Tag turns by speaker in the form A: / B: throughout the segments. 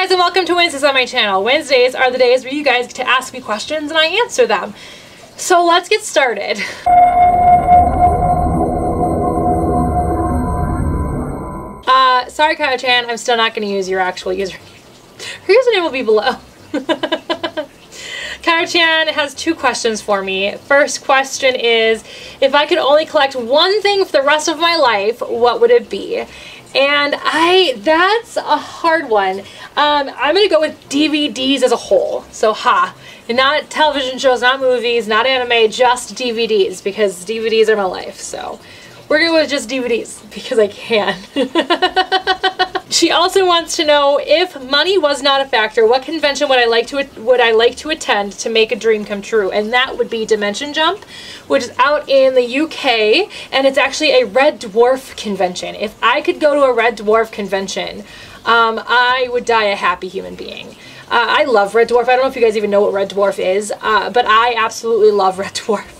A: guys, and welcome to Wednesdays on my channel. Wednesdays are the days where you guys get to ask me questions and I answer them. So let's get started. Sorry Kaya-chan, I'm still not going to use your actual username. Her username will be below. Kaya-chan has two questions for me. First question is, if I could only collect one thing for the rest of my life, what would it be? And that's a hard one. I'm going to go with DVDs as a whole. So, not television shows, not movies, not anime, just DVDs, because DVDs are my life. So, we're going to go with just DVDs, because I can. She also wants to know, if money was not a factor, what convention would I like to attend to make a dream come true? And that would be Dimension Jump, which is out in the UK, and it's actually a Red Dwarf convention. If I could go to a Red Dwarf convention, I would die a happy human being. I love Red Dwarf. I don't know if you guys even know what Red Dwarf is, but I absolutely love Red Dwarf.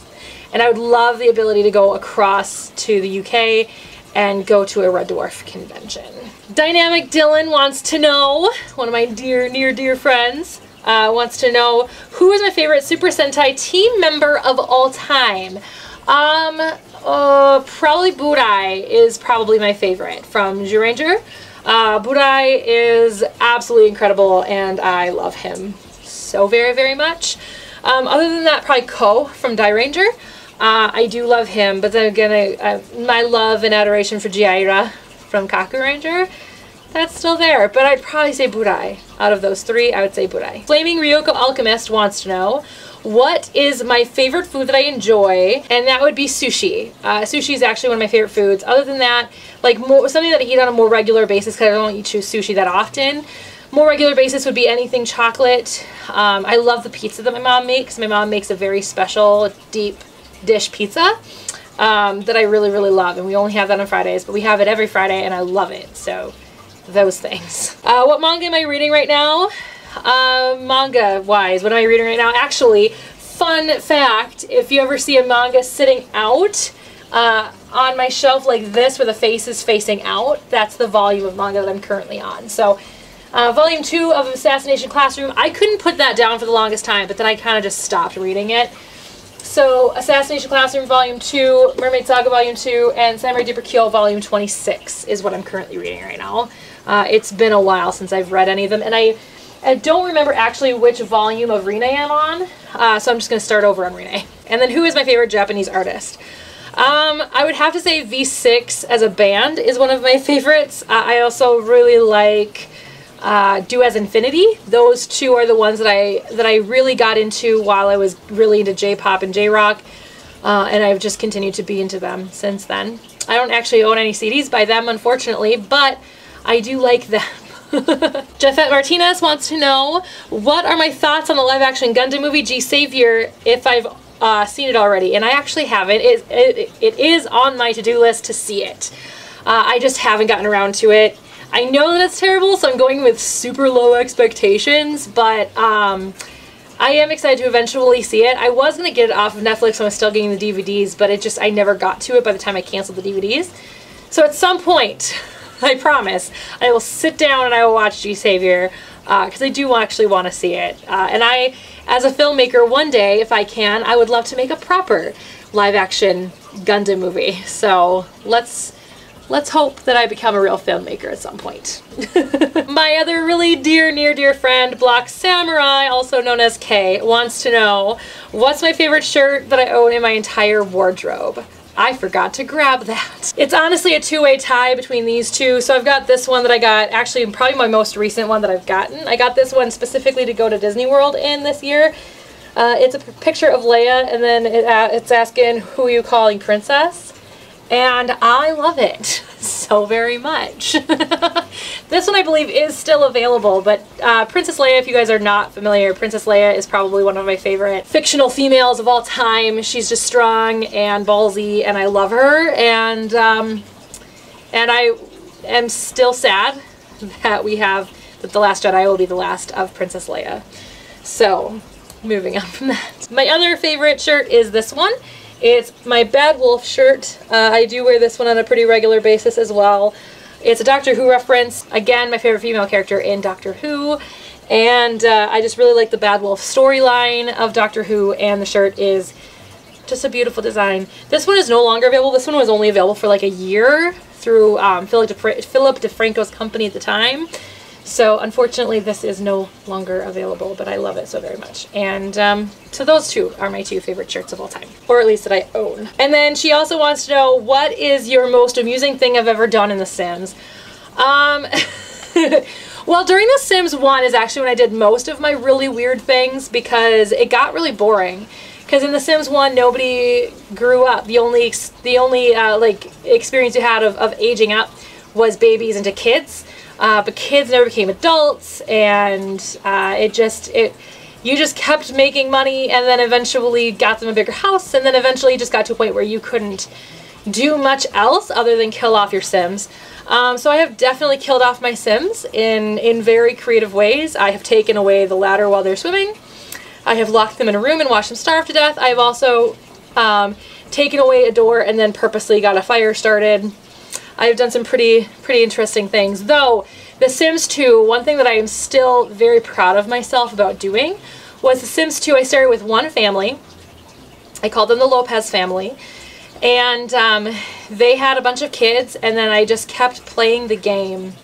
A: And I would love the ability to go across to the UK and go to a Red Dwarf convention. Dynamic Dylan wants to know, one of my near dear friends, wants to know, who is my favorite Super Sentai team member of all time? Probably Budai is probably my favorite from Zyuranger. Budai is absolutely incredible and I love him so very, very much. Other than that, probably Ko from Dairanger. I do love him, but then again, my love and adoration for Jiaira from Kaku Ranger, that's still there. But I'd probably say Budai. Out of those three, I would say Budai. Flaming Ryoko Alchemist wants to know, what is my favorite food that I enjoy? And that would be sushi. Sushi is actually one of my favorite foods. Other than that, like something that I eat on a more regular basis, because I don't eat sushi that often. More regular basis would be anything chocolate. I love the pizza that my mom makes. My mom makes a very special, deep dish pizza that I really, really love. And we only have that on Fridays, but we have it every Friday and I love it. So those things. What manga am I reading right now? Manga-wise, what am I reading right now? Actually, fun fact, if you ever see a manga sitting out on my shelf like this where the face is facing out, that's the volume of manga that I'm currently on. So volume 2 of Assassination Classroom, I couldn't put that down for the longest time, but then I kind of just stopped reading it. So Assassination Classroom Volume 2, Mermaid Saga Volume 2, and Samurai Deeper Kyo Volume 26 is what I'm currently reading right now. It's been a while since I've read any of them, and I don't remember actually which volume of Rine I'm on, so I'm just going to start over on Rine. And then who is my favorite Japanese artist? I would have to say V6 as a band is one of my favorites. I also really like Do As Infinity. Those two are the ones that I really got into while I was really into J-pop and J-rock, and I've just continued to be into them since then. I don't actually own any CDs by them, unfortunately, but I do like them. Jeffette Martinez wants to know, what are my thoughts on the live-action Gundam movie G-Savior if I've seen it already? And I actually haven't. It is on my to-do list to see it. I just haven't gotten around to it. I know that it's terrible, so I'm going with super low expectations, but I am excited to eventually see it. I was going to get it off of Netflix when I was still getting the DVDs, but I never got to it by the time I canceled the DVDs. So at some point, I promise, I will sit down and I will watch G-Savior, because I do actually want to see it. And I, as a filmmaker, one day, if I can, I would love to make a proper live-action Gundam movie. So let's hope that I become a real filmmaker at some point. My other really near dear friend, Block Samurai, also known as Kay, wants to know, what's my favorite shirt that I own in my entire wardrobe? I forgot to grab that. It's honestly a two-way tie between these two. So I've got this one that I got, actually probably my most recent one that I've gotten. I got this one specifically to go to Disney World in this year. It's a picture of Leia, and then it's asking, who are you calling princess? And I love it so very much. This one I believe is still available, but Princess Leia, if you guys are not familiar, Princess Leia is probably one of my favorite fictional females of all time. She's just strong and ballsy, and I love her, and I am still sad that that The Last Jedi will be the last of Princess Leia. So, moving on from that. My other favorite shirt is this one. It's my Bad Wolf shirt. I do wear this one on a pretty regular basis as well. It's a Doctor Who reference. Again, my favorite female character in Doctor Who. And I just really like the Bad Wolf storyline of Doctor Who, and the shirt is just a beautiful design. This one is no longer available. This one was only available for like a year through Philip DeFranco's company at the time. So unfortunately this is no longer available, but I love it so very much. And so those two are my two favorite shirts of all time, or at least that I own. And then she also wants to know, what is your most amusing thing I've ever done in The Sims? Well, during The Sims 1 is actually when I did most of my really weird things, because it got really boring. Because in The Sims 1, nobody grew up. The only like experience you had of aging up was babies into kids. But kids never became adults, and you just kept making money, and then eventually got them a bigger house, and then eventually just got to a point where you couldn't do much else other than kill off your Sims. So I have definitely killed off my Sims in very creative ways. I have taken away the ladder while they're swimming. I have locked them in a room and watched them starve to death. I have also taken away a door and then purposely got a fire started. I have done some pretty interesting things. Though, The Sims 2, one thing that I am still very proud of myself about doing was The Sims 2, I started with one family. I called them the Lopez family. And they had a bunch of kids, and then I just kept playing the game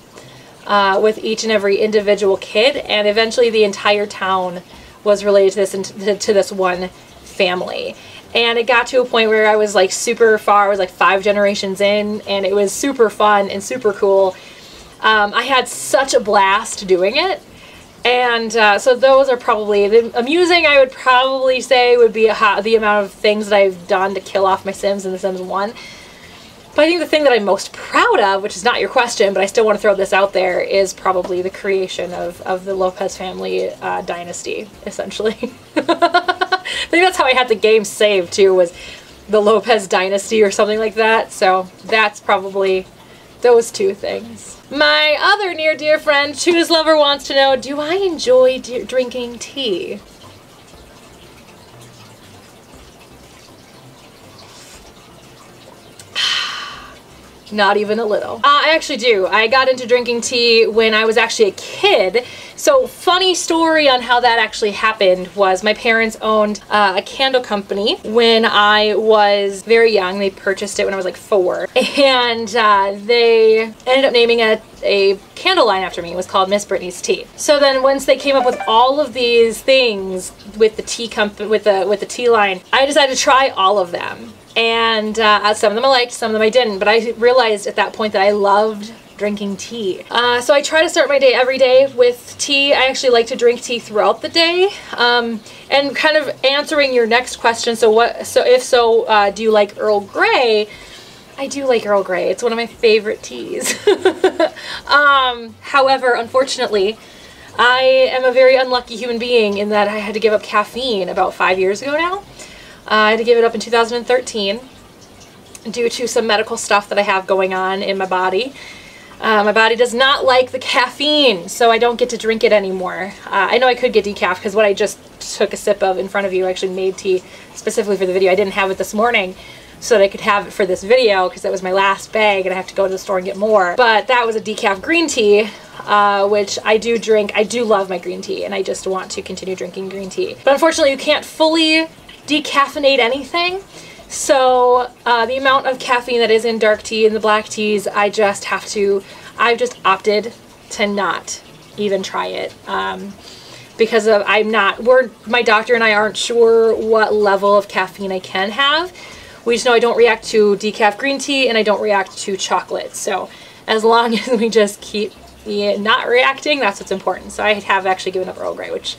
A: with each and every individual kid, and eventually the entire town was related to this one family. And it got to a point where I was like super far, I was like 5 generations in, and it was super fun and super cool. I had such a blast doing it. And so those are probably, the amusing I would probably say would be the amount of things that I've done to kill off my Sims in The Sims 1. But I think the thing that I'm most proud of, which is not your question, but I still want to throw this out there, is probably the creation of the Lopez family dynasty, essentially. I think that's how I had the game saved too, was the Lopez dynasty or something like that. So that's probably those two things. My other near dear friend, Choose Lover, wants to know, do I enjoy drinking tea? Not even a little. I actually do. I got into drinking tea when I was actually a kid. So funny story on how that actually happened was my parents owned a candle company when I was very young. They purchased it when I was like 4. And they ended up naming a candle line after me. It was called Miss Brittany's Tea. So then once they came up with all of these things with the tea company, with the tea line, I decided to try all of them. And some of them I liked, some of them I didn't, but I realized at that point that I loved drinking tea. So I try to start my day every day with tea. I actually like to drink tea throughout the day. And kind of answering your next question, do you like Earl Grey? I do like Earl Grey. It's one of my favorite teas. However, unfortunately, I am a very unlucky human being in that I had to give up caffeine about 5 years ago now. I had to give it up in 2013 due to some medical stuff that I have going on in my body. My body does not like the caffeine, so I don't get to drink it anymore. I know I could get decaf because what I just took a sip of in front of you actually made tea specifically for the video. I didn't have it this morning so that I could have it for this video because that was my last bag and I have to go to the store and get more. But that was a decaf green tea, which I do drink. I do love my green tea and I just want to continue drinking green tea. But unfortunately you can't fully decaffeinate anything, so the amount of caffeine that is in dark tea and the black teas, I've just opted to not even try it because of my doctor and I aren't sure what level of caffeine I can have. We just know I don't react to decaf green tea and I don't react to chocolate, so as long as we just keep not reacting, that's what's important. So I have actually given up Earl Grey, which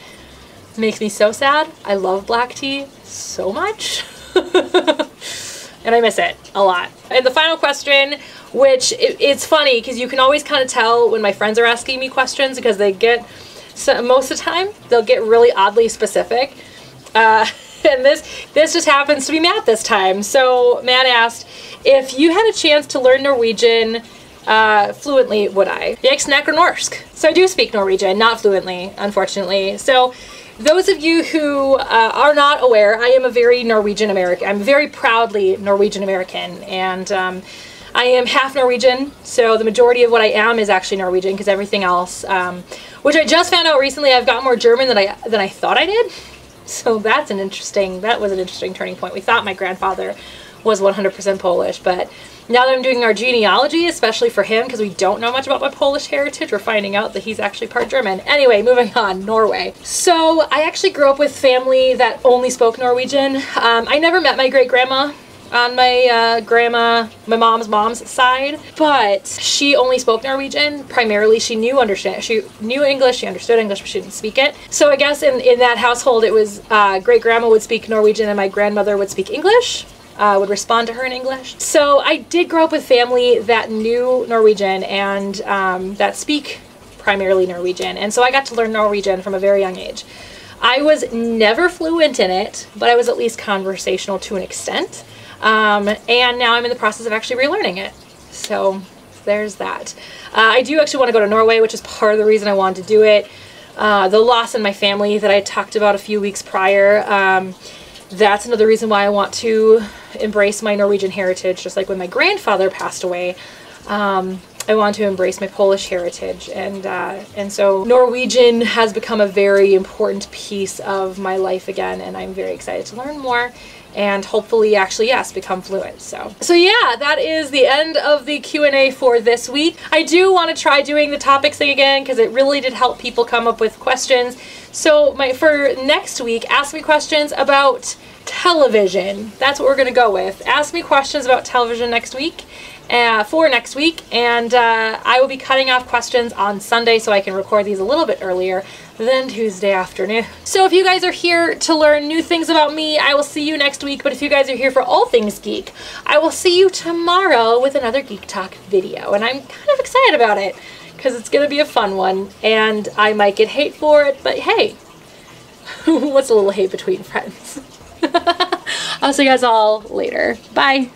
A: makes me so sad. I love black tea so much. And I miss it a lot. And the final question, which it's funny because you can always kind of tell when my friends are asking me questions because they get, most of the time, they'll get really oddly specific. And this just happens to be Matt this time. So Matt asked, if you had a chance to learn Norwegian fluently, would I? Jeg snakker norsk. So I do speak Norwegian, not fluently, unfortunately. So those of you who are not aware, I am a very Norwegian American. I'm very proudly Norwegian American, and I am half Norwegian, so the majority of what I am is actually Norwegian, because everything else, which I just found out recently, I've got more German than I thought I did. So that was an interesting turning point. We thought my grandfather was 100% Polish, but now that I'm doing our genealogy, especially for him, because we don't know much about my Polish heritage, we're finding out that he's actually part German. Anyway, moving on, Norway. So I actually grew up with family that only spoke Norwegian. I never met my great-grandma on my my mom's side, but she only spoke Norwegian. Primarily, she knew English, she understood English, but she didn't speak it. So I guess in that household, it was great-grandma would speak Norwegian and my grandmother would speak English. Would respond to her in English. So I did grow up with family that knew Norwegian and that speak primarily Norwegian, and so I got to learn Norwegian from a very young age. I was never fluent in it, but I was at least conversational to an extent. And now I'm in the process of actually relearning it. So there's that. I do actually want to go to Norway, which is part of the reason I wanted to do it. The loss in my family that I talked about a few weeks prior, that's another reason why I want to embrace my Norwegian heritage. Just like when my grandfather passed away, I want to embrace my Polish heritage, and so Norwegian has become a very important piece of my life again, and I'm very excited to learn more and hopefully actually, yes, become fluent. So yeah, that is the end of the Q&A for this week. I do want to try doing the topics thing again because it really did help people come up with questions. So for next week, ask me questions about television. That's what we're going to go with. Ask me questions about television next week. For next week, and I will be cutting off questions on Sunday so I can record these a little bit earlier than Tuesday afternoon. So if you guys are here to learn new things about me, I will see you next week, but if you guys are here for all things geek, I will see you tomorrow with another Geek Talk video, and I'm kind of excited about it because it's going to be a fun one, and I might get hate for it, but hey, what's a little hate between friends? I'll see you guys all later. Bye!